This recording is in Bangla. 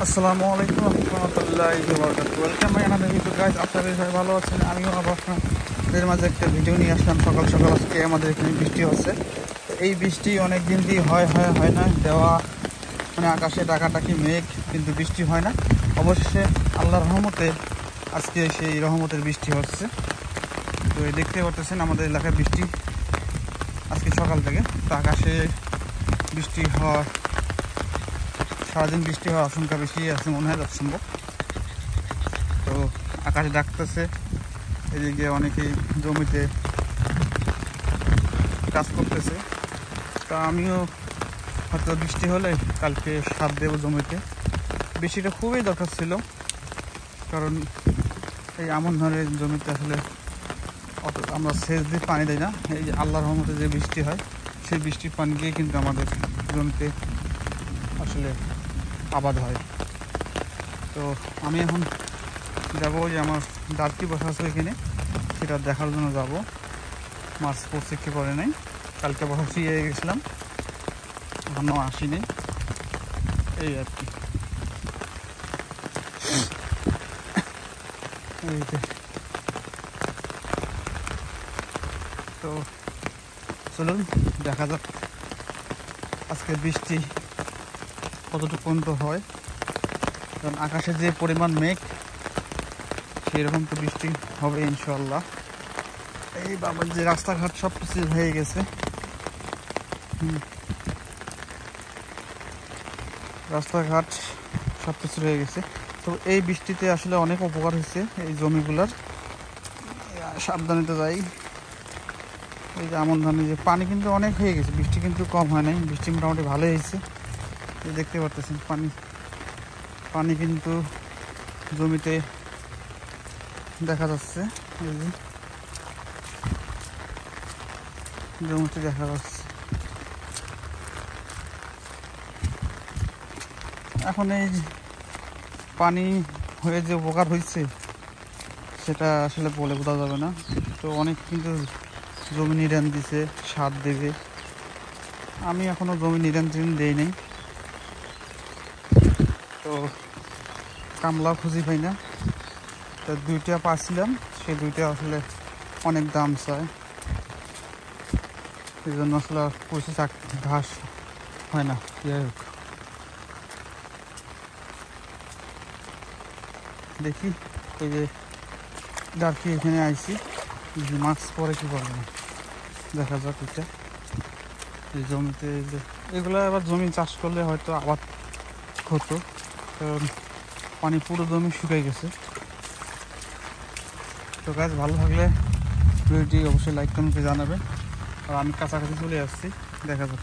আসসালামু আলাইকুম রহমতুল্লাহি ওয়া বারাকাতুহু। Welcome my another video guys. আপনারা সবাই ভালো আছেন? আমিও আবার আপনাদের মাঝে একটা ভিডিও নিয়ে আসলাম। সকাল সকাল আজকে আমাদের এখানে বৃষ্টি হচ্ছে। এই বৃষ্টি অনেক দিন দিয়ে হয় না দেওয়া, মানে আকাশে ডাকাডাকি মেঘ, কিন্তু বৃষ্টি হয় না। অবশ্যই আল্লাহর রহমতে আজকে সেই রহমতের বৃষ্টি হচ্ছে। তো এই দেখতে পাচ্ছেন আমাদের এলাকায় বৃষ্টি আজকে সকাল থেকে। তো আকাশে বৃষ্টি হওয়া, সারাদিন বৃষ্টি হওয়ার আশঙ্কা বেশি আছে মনে হয় যৎসম্ভব। তো আকাশে ডাকতেছে, এদিকে অনেকেই জমিতে কাজ করতেছে। তা আমিও হয়তো বৃষ্টি হলে কালকে সার দেবো জমিতে। বৃষ্টিটা খুবই দরকার ছিল, কারণ এই এমন ধরনের জমিতে আসলে অত আমরা সেচ দিয়ে পানি দিই না। এই যে আল্লাহর রহমতে যে বৃষ্টি হয়, সেই বৃষ্টির পানি দিয়ে কিন্তু আমাদের জমিতে আসলে আবাদ হয়। তো আমি এখন যাবো, যে আমার ডার্কি বসা আছে এখানে, সেটা দেখার জন্য যাব। মাছ পড়ছে কি করে নাই, কালকে বসা শুয়ে গেছিলাম, এখনও আসিনি, এই আর কি। এই যে, তো চলুন দেখা যাক আজকে বৃষ্টি কতটুকু পর্যন্ত হয়। কারণ আকাশে যে পরিমাণ মেঘ, সেরকম তো বৃষ্টি হবে ইনশাল্লাহ। এই বাবার যে রাস্তাঘাট সব কিছু হয়ে গেছে, রাস্তাঘাট সব কিছু হয়ে গেছে। তো এই বৃষ্টিতে আসলে অনেক উপকার হয়েছে এই জমিগুলার। সাবধানে তো যাই। এই যে আমন ধানে যে পানি কিন্তু অনেক হয়ে গেছে, বৃষ্টি কিন্তু কম হয় নাই, বৃষ্টি মোটামুটি ভালো হয়েছে। এই দেখতে পাচ্ছেন পানি কিন্তু জমিতে দেখা যাচ্ছে, এই যে জমিতে দেখা যাচ্ছে। এখন এই পানি হয়ে যে উপকার হয়েছে, সেটা আসলে বলে বোঝা যাবে না। তো অনেক কিন্তু জমি নিড়ান দিছে, সার দেবে। আমি এখনো জমি নিড়ান দেই নাই, তো কামলাও খুঁজে পাই না। তো দুইটা পাচ্ছিলাম, সেই দুইটা আসলে অনেক দাম চায়, এই জন্য আসলে পুষে ঘাস হয় না। যাই হোক, দেখি এই যে ডার্কি এখানে আইছি, মাছ পরে কি করবো না, দেখা যাক। এটা এই জমিতে এগুলো আবার জমি চাষ করলে হয়তো আবাদ হতো, কারণ পানি পুরো জমি শুকিয়ে গেছে। তো গাছ ভালো থাকলে ভিডিওটি অবশ্যই লাইক কমেন্টে জানাবেন। আর আমি কাছাকাছি চলে আসছি, দেখা যাক।